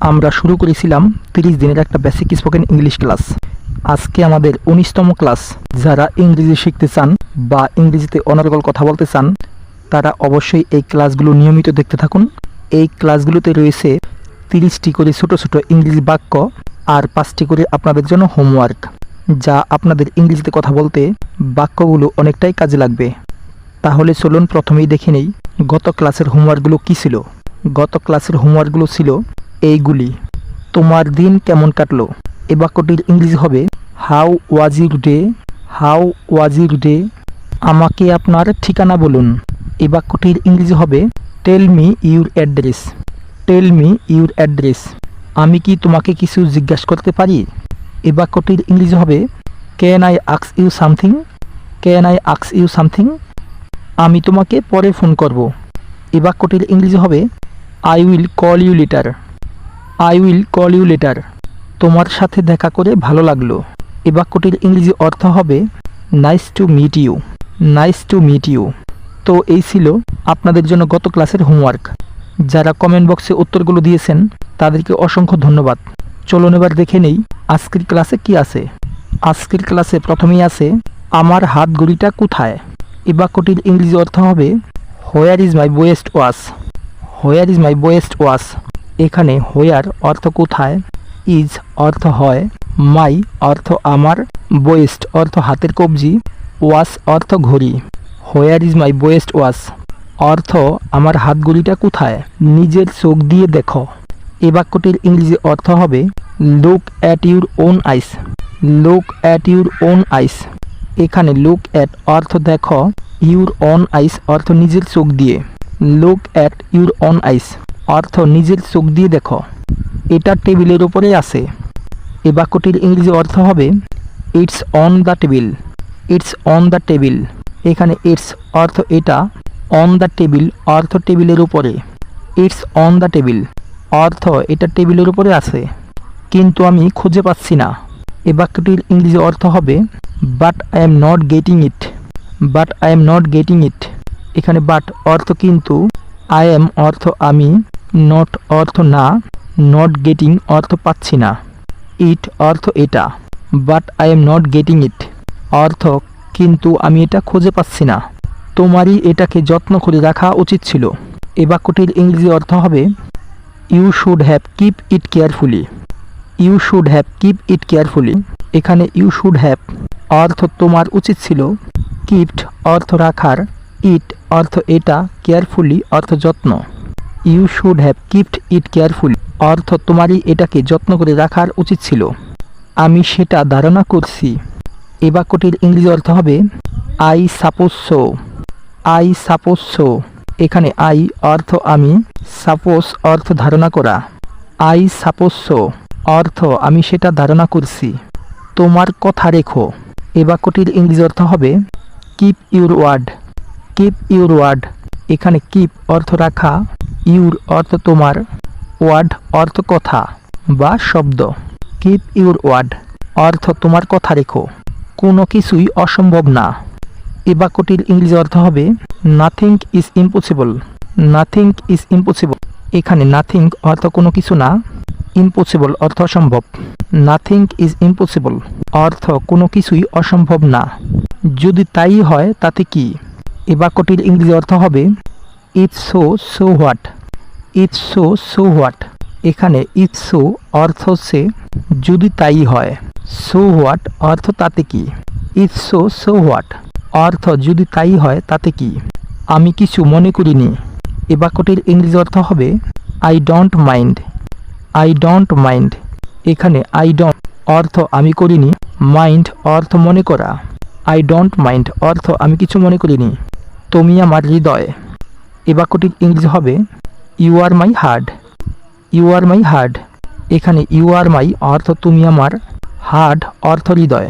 আমরা শুরু করেছিলাম 30 দিনের একটা বেসিক স্পোকেন ইংলিশ ক্লাস। আজকে আমাদের 19তম ক্লাস। যারা ইংরেজি শিখতে চান বা ইংরেজিতে অনর্গল কথা বলতে চান তারা অবশ্যই এই ক্লাসগুলো নিয়মিত দেখতে থাকুন। এই ক্লাসগুলোতে রয়েছে 30টি করে ছোট ছোট ইংরেজি বাক্য আর 5টি করে আপনাদের জন্য হোমওয়ার্ক, যা আপনাদের ইংরেজিতে কথা বলতে বাক্যগুলো অনেকটাই কাজে লাগবে। তাহলে চলুন প্রথমেই দেখে নেই গত ক্লাসের হোমওয়ার্কগুলো কী ছিল। গত ক্লাসের হোমওয়ার্কগুলো ছিল এইগুলি। তোমার দিন কেমন কাটলো? এই বাক্যটির ইংরেজি হবে how was your day. How was your day. আমাকে আপনার ঠিকানা বলুন। এই বাক্যটির ইংরেজি হবে tell me your address. Tell me your address. আমি কি তোমাকে কিছু জিজ্ঞাসা করতে পারি? এই বাক্যটির ইংরেজি হবে can I ask you something. Can I ask you something. আমি তোমাকে পরে ফোন করব। এই বাক্যটির ইংরেজি হবে I will call you later. I will call you later. তোমার সাথে দেখা করে ভালো লাগলো। এই বাক্যটির ইংরেজি অর্থ হবে nice to meet you. Nice to meet you. তো এই ছিল আপনাদের জন্য গত ক্লাসের হোমওয়ার্ক। যারা কমেন্ট বক্সে উত্তরগুলো দিয়েছেন তাদেরকে অসংখ্য ধন্যবাদ। চলুন এবার দেখে নেই আজকের ক্লাসে কি আছে। আজকের ক্লাসে প্রথমেই আছে আমার হাত ঘড়িটা কোথায়। এই বাক্যটির ইংরেজি অর্থ হবে where is my boy's watch. Where is my boy's watch. এখানে হোয়ার অর্থ কোথায়, ইজ অর্থ হয়, মাই অর্থ আমার, বয়েস্ট অর্থ হাতের কবজি, ওয়াচ অর্থ ঘড়ি। হোয়ার ইজ মাই বয়েস্ট ওয়াচ অর্থ আমার হাত ঘড়িটা কোথায়, নিজের চোখ দিয়ে দেখো। এই বাক্যটির ইংরেজি অর্থ হবে look at your own ice. Look at your own আইস। এখানে লুক অ্যাট অর্থ দেখো, ইউর অন আইস অর্থ নিজের চোখ দিয়ে। Look at your on ice অর্থ নিজের চোখ দিয়ে দেখো। এটা টেবিলের উপরে আছে। এই বাক্যটির ইংরেজি অর্থ হবে it's on the table. It's on the table. এখানে ইটস অর্থ এটা, অন দ্য টেবিল অর্থ টেবিলের উপরে। ইটস অন দ্য টেবিল অর্থ এটা টেবিলের উপরে আছে, কিন্তু আমি খুঁজে পাচ্ছি না। এই বাক্যটির ইংরেজি অর্থ হবে but I am not getting it. But I am not getting ইট। এখানে বাট অর্থ কিন্তু, আই এম অর্থ আমি, নট অর্থ না, নট গেটিং অর্থ পাচ্ছি না, ইট অর্থ এটা। But I am not getting ইট অর্থ কিন্তু আমি এটা খুঁজে পাচ্ছি না। তোমারই এটাকে যত্ন করে রাখা উচিত ছিল। এই বাক্যটির ইংরেজি অর্থ হবে you should have keep it carefully. You should have keep it carefully. এখানে ইউ শুড হ্যাভ অর্থ তোমার উচিত ছিল, কিপড অর্থ রাখার, ইট অর্থ এটা, কেয়ারফুলি অর্থ যত্ন। You should have kept it carefully অর্থ তোমারই এটাকে যত্ন করে রাখার উচিত ছিল। আমি সেটা ধারণা করছি। এই বাক্যটির ইংরেজি অর্থ হবে I suppose so. I suppose so. এখানে আই অর্থ আমি, সাপোজ অর্থ ধারণা করা। আই সাপোজ সো অর্থ আমি সেটা ধারণা করছি। তোমার কথা রেখো। এই বাক্যটির ইংরেজি অর্থ হবে keep your word. Keep your word. এখানে কিপ অর্থ রাখা, ইউর অর্থ তোমার, ওয়ার্ড অর্থ কথা বা শব্দ। কিপ ইউর ওয়ার্ড অর্থ তোমার কথা রেখো। কোনো কিছুই অসম্ভব না। এই বাক্যটির ইংরেজি অর্থ হবে nothing is impossible. Nothing is impossible. এখানে নাথিং অর্থ কোনো কিছু না, ইম্পসিবল অর্থ অসম্ভব। নাথিং ইজ ইম্পসিবল অর্থ কোনো কিছুই অসম্ভব না। যদি তাই হয় তাতে কি? এই বাক্যটির ইংরেজি অর্থ হবে it's so, so what. It's so, so what. এখানে ইটস সো অর্থ হচ্ছে যদি তাই হয়, সো হোয়াট অর্থ তাতে কি। ইটস সো, সো হোয়াট অর্থ যদি তাই হয় তাতে কি। আমি কিছু মনে করিনি। এই বাক্যটির ইংরেজি অর্থ হবে I don't mind. I don't mind. এখানে আই ডোন্ট অর্থ আমি করিনি, মাইন্ড অর্থ মনে করা। আই ডোন্ট মাইন্ড অর্থ আমি কিছু মনে করিনি। তুমি আমার হৃদয়। এই বাক্যটির ইংরেজি হবে you are my heart. You are my heart. এখানে ইউ আর মাই অর্থ তুমি আমার, হার্ট অর্থ হৃদয়।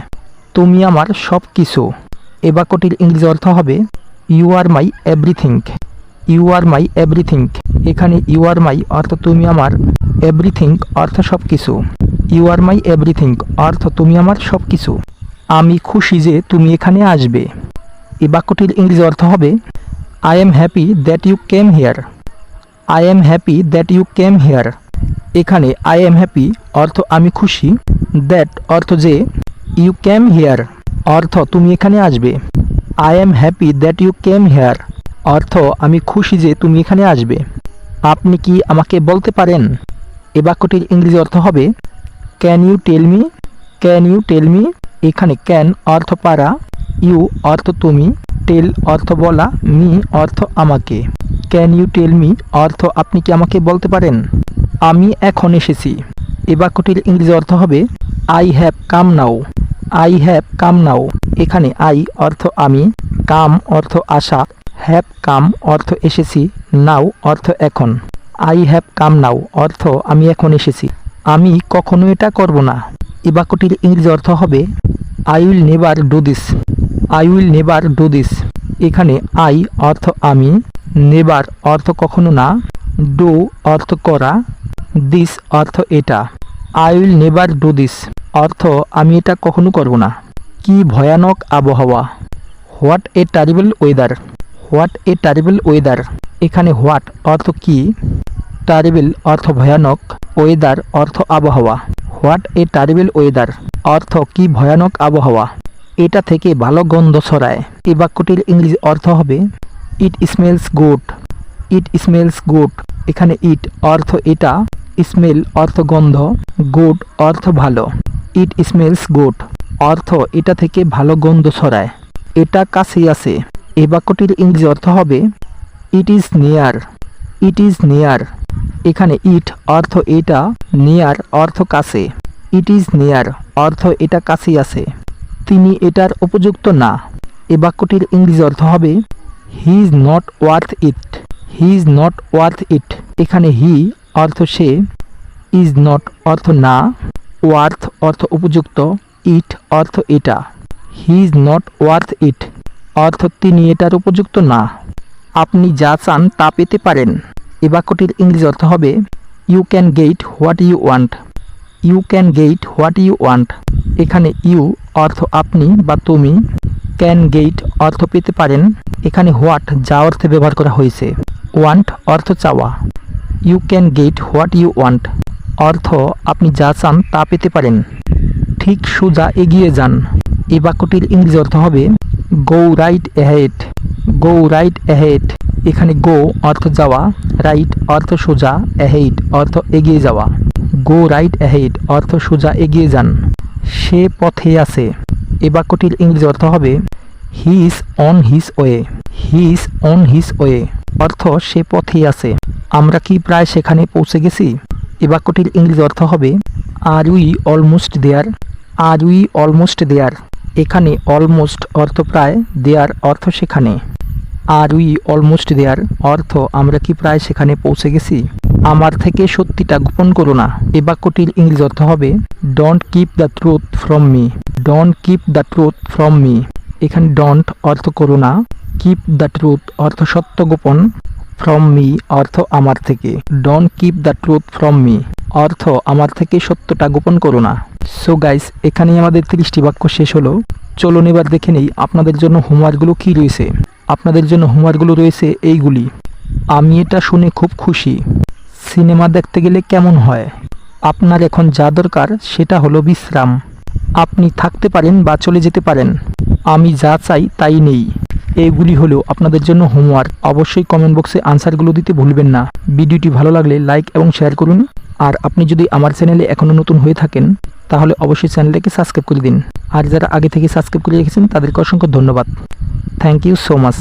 তুমি আমার সব কিছু। এই বাক্যটির ইংরেজি অর্থ হবে you are my everything. You are my everything. এখানে ইউ আর মাই অর্থ তুমি আমার, এভরিথিং অর্থ সব কিছু। ইউ আর মাই এভরিথিং অর্থ তুমি আমার সব কিছু। আমি খুশি যে তুমি এখানে আসবে। এই বাক্যটির ইংরেজি অর্থ হবে I am happy that you came here. I am happy that you came here. এখানে আই এম হ্যাপি অর্থ আমি খুশি, দ্যাট অর্থ যে, ইউ ক্যাম হিয়ার অর্থ তুমি এখানে আসবে। I am happy that you came here অর্থ আমি খুশি যে তুমি এখানে আসবে। আপনি কি আমাকে বলতে পারেন? এ বাক্যটির ইংরেজি অর্থ হবে can you tell me. Can you tell me. এখানে ক্যান অর্থ পারা, ইউ অর্থ তুমি, টেল অর্থ বলা, মি অর্থ আমাকে। ক্যান ইউ টেল মি অর্থ আপনি কি আমাকে বলতে পারেন? আমি এখন এসেছি। এ বাক্যটির ইংরেজি অর্থ হবে I have come now. I have come now. এখানে আই অর্থ আমি, কাম অর্থ আসা, হ্যাভ কাম অর্থ এসেছি, নাও অর্থ এখন। আই হ্যাভ কাম নাও অর্থ আমি এখন এসেছি। আমি কখনো এটা করব না। এ বাক্যটির ইংরেজি অর্থ হবে I will never do this. I will never do this. এখানে আই অর্থ আমি, নেভার অর্থ কখনো না, ডু অর্থ করা, দিস অর্থ এটা। I will never do this অর্থ আমি এটা কখনো করব না। কি ভয়ানক আবহাওয়া। What a terrible weather. What a terrible weather. এখানে হোয়াট অর্থ কি, টেরিবল অর্থ ভয়ানক, ওয়েদার অর্থ আবহাওয়া। হোয়াট এ টেরিবল ওয়েদার অর্থ কি ভয়ানক আবহাওয়া। এটা থেকে ভালো গন্ধ ছড়ায়। এই বাক্যটির ইংরেজি অর্থ হবে it smells good. It smells good. এখানে ইট অর্থ এটা, স্মেল অর্থ গন্ধ, গুড অর্থ ভালো। ইট স্মেলস গুড অর্থ এটা থেকে ভালো গন্ধ ছড়ায়। এটা কাছেই আছে। এই বাক্যটির ইংরেজি অর্থ হবে it is near. It is near. এখানে ইট অর্থ এটা, নিয়ার অর্থ কাছে। ইট ইজ নিয়ার অর্থ এটা কাছেই আছে। তিনি এটার উপযুক্ত না। এ বাক্যটির ইংরেজি অর্থ হবে he is not worth it. He is not worth it. এখানে হি অর্থ সে, ইজ নট অর্থ না, ওয়ার্থ অর্থ উপযুক্ত, ইট অর্থ এটা। He is not worth it অর্থ তিনি এটার উপযুক্ত না। আপনি যা চান তা পেতে পারেন। এ বাক্যটির ইংরেজি অর্থ হবে you can get what you want. You can get what you want. এখানে ইউ অর্থ আপনি বা তুমি, ক্যান গেট অর্থ পেতে পারেন। এখানে হোয়াট যা অর্থে ব্যবহার করা হয়েছে, ওয়ান্ট অর্থ চাওয়া। You can get what you want অর্থ আপনি যা চান তা পেতে পারেন। ঠিক সোজা এগিয়ে যান। এই বাক্যটির ইংরেজি অর্থ হবে গো রাইট অ্যাহেড। গো রাইট অ্যাহেড। এখানে গো অর্থ যাওয়া, রাইট অর্থ সোজা, অ্যাহেড অর্থ এগিয়ে যাওয়া। গো রাইট অ্যাহেড অর্থ সোজা এগিয়ে যান। সে পথে আছে। এ বাক্যটির ইংরেজি অর্থ হবে he is on his way. He is on his way অর্থ সে পথেই আছে। আমরা কি প্রায় সেখানে পৌঁছে গেছি। এ বাক্যটির ইংরেজি অর্থ হবে are we almost there. Are we almost there. এখানে অলমোস্ট অর্থ প্রায়, দেয়ার অর্থ সেখানে। আর উই অলমোস্ট দেয়ার অর্থ আমরা কি প্রায় সেখানে পৌঁছে গেছি। আমার থেকে সত্যিটা গোপন করো না। এ বাক্যটির ইংরেজি অর্থ হবে don't keep the truth from me. Don't keep the truth from me. এখানে ডোন্ট অর্থ করো না, কিপ দ্য ট্রুথ অর্থ সত্য গোপন, ফ্রম মি অর্থ আমার থেকে। Don't keep the truth from me অর্থ আমার থেকে সত্যটা গোপন করো না। সো গাইস, এখানেই আমাদের 30টি বাক্য শেষ হলো। চলুন এবার দেখে নেই আপনাদের জন্য হোমওয়ার্কগুলো কী রয়েছে। আপনাদের জন্য হোমওয়ার্কগুলো রয়েছে এইগুলি। আমি এটা শুনে খুব খুশি। সিনেমা দেখতে গেলে কেমন হয়। আপনার এখন যা দরকার সেটা হলো বিশ্রাম। আপনি থাকতে পারেন বা চলে যেতে পারেন। আমি যা চাই তাই নেই। এইগুলি হলো আপনাদের জন্য হোমওয়ার্ক। অবশ্যই কমেন্ট বক্সে আনসারগুলো দিতে ভুলবেন না। ভিডিওটি ভালো লাগলে লাইক এবং শেয়ার করুন। আর আপনি যদি আমার চ্যানেলে এখনও নতুন হয়ে থাকেন তাহলে অবশ্যই চ্যানেলটাকে সাবস্ক্রাইব করে দিন। আর যারা আগে থেকে সাবস্ক্রাইব করে রেখেছেন তাদেরকে অসংখ্য ধন্যবাদ। Thank you so much.